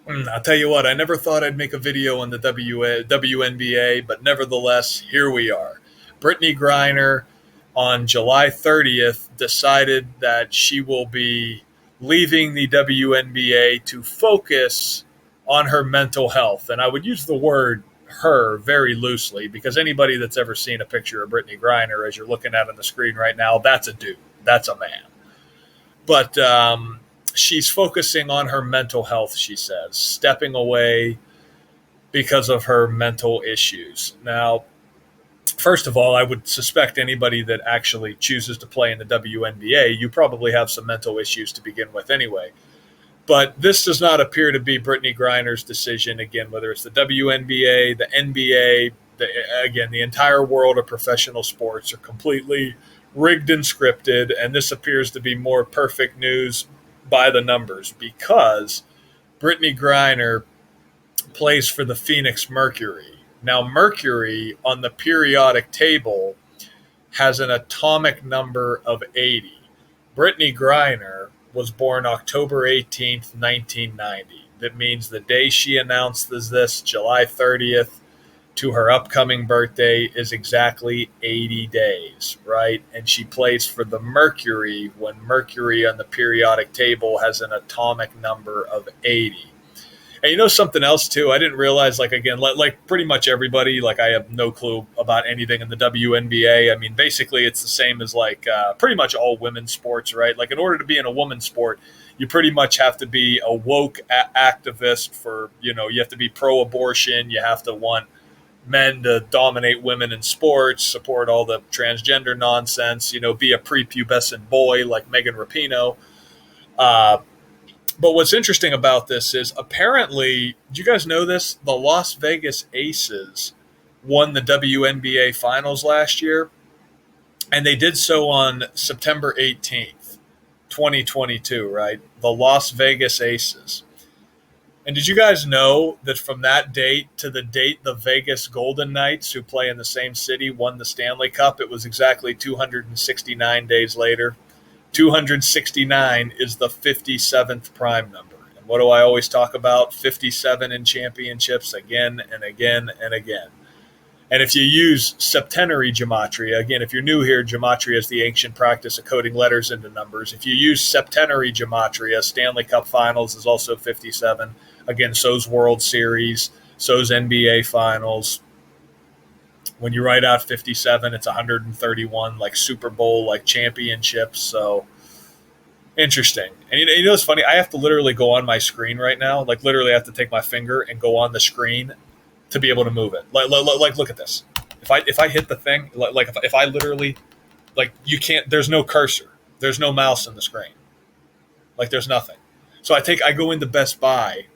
I'll tell you what, I never thought I'd make a video on the WNBA, but nevertheless, here we are. Brittney Griner on July 30th decided that she will be leaving the WNBA to focus on her mental health. And I would use the word her very loosely because anybody that's ever seen a picture of Brittney Griner, as you're looking at on the screen right now, that's a dude. That's a man. But she's focusing on her mental health, she says, stepping away because of her mental issues. Now, first of all, I would suspect anybody that actually chooses to play in the WNBA, you probably have some mental issues to begin with anyway. But this does not appear to be Brittney Griner's decision, again, whether it's the WNBA, the NBA, again, the entire world of professional sports are completely rigged and scripted, and this appears to be more perfect news by the numbers because Brittney Griner plays for the Phoenix Mercury. Now, Mercury on the periodic table has an atomic number of 80. Brittney Griner was born October 18th, 1990. That means the day she announced this, July 30th, to her upcoming birthday is exactly 80 days, right? And she plays for the Mercury when Mercury on the periodic table has an atomic number of 80. And you know something else too? I didn't realize, like, again, like pretty much everybody, like I have no clue about anything in the WNBA. I mean, basically it's the same as like pretty much all women's sports, right? Like in order to be in a women's sport, you pretty much have to be a woke activist for, you have to be pro-abortion. You have to want men to dominate women in sports, support all the transgender nonsense, be a prepubescent boy like Megan Rapinoe. But what's interesting about this is apparently, do you guys know this? The Las Vegas Aces won the WNBA finals last year, and they did so on September 18th, 2022, right? The Las Vegas Aces. And did you guys know that from that date to the date the Vegas Golden Knights, who play in the same city, won the Stanley Cup, it was exactly 269 days later? 269 is the 57th prime number. And what do I always talk about? 57 in championships again and again and again. And if you use septenary gematria, again, if you're new here, gematria is the ancient practice of coding letters into numbers. If you use septenary gematria, Stanley Cup Finals is also 57. Again, so's World Series, so's NBA Finals. When you write out 57, it's 131, like Super Bowl, like championships. So interesting. And you know what's funny? I have to literally go on my screen right now. Like literally I have to take my finger and go on the screen to be able to move it. Like look at this. If I hit the thing, like if I literally, like you can't, there's no cursor. There's no mouse on the screen. Like there's nothing. So I go into Best Buy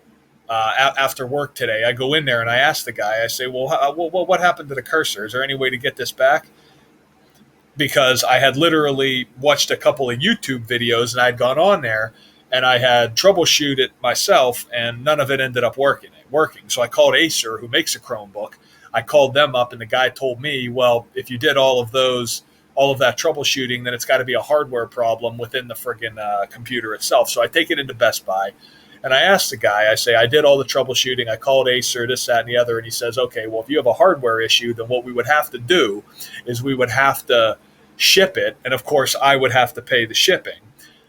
after work today. I go in there and I ask the guy, I say, well, what happened to the cursor? Is there any way to get this back? Because I had literally watched a couple of YouTube videos and I'd gone on there and I had troubleshoot it myself and none of it ended up working. So I called Acer, who makes a Chromebook. I called them up and the guy told me, well, if you did all of that troubleshooting, then it's got to be a hardware problem within the friggin' computer itself. So I take it into Best Buy. And I asked the guy, I say, I did all the troubleshooting. I called Acer, this, that, and the other. And he says, okay, well, if you have a hardware issue, then what we would have to do is we would have to ship it. And, of course, I would have to pay the shipping.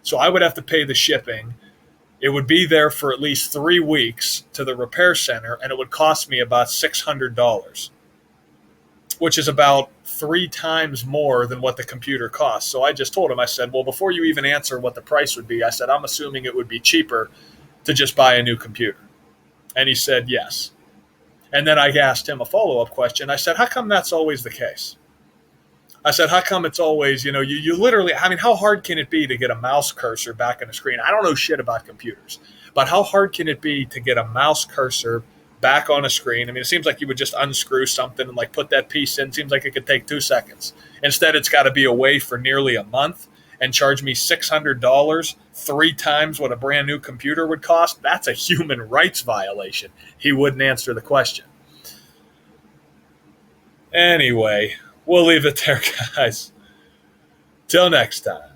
So I would have to pay the shipping. It would be there for at least 3 weeks to the repair center, and it would cost me about $600, which is about 3 times more than what the computer costs. So I just told him, I said, well, before you even answer what the price would be, I said, I'm assuming it would be cheaper to just buy a new computer. And he said, yes. And then I asked him a follow-up question. I said, how come that's always the case? I said, how come it's always, you literally, I mean, how hard can it be to get a mouse cursor back on a screen? I don't know shit about computers, but how hard can it be to get a mouse cursor back on a screen? I mean, it seems like you would just unscrew something and like put that piece in. It seems like it could take 2 seconds. Instead, it's got to be away for nearly a month and charge me $600, 3 times what a brand new computer would cost. That's a human rights violation. He wouldn't answer the question. Anyway, we'll leave it there, guys. Till next time.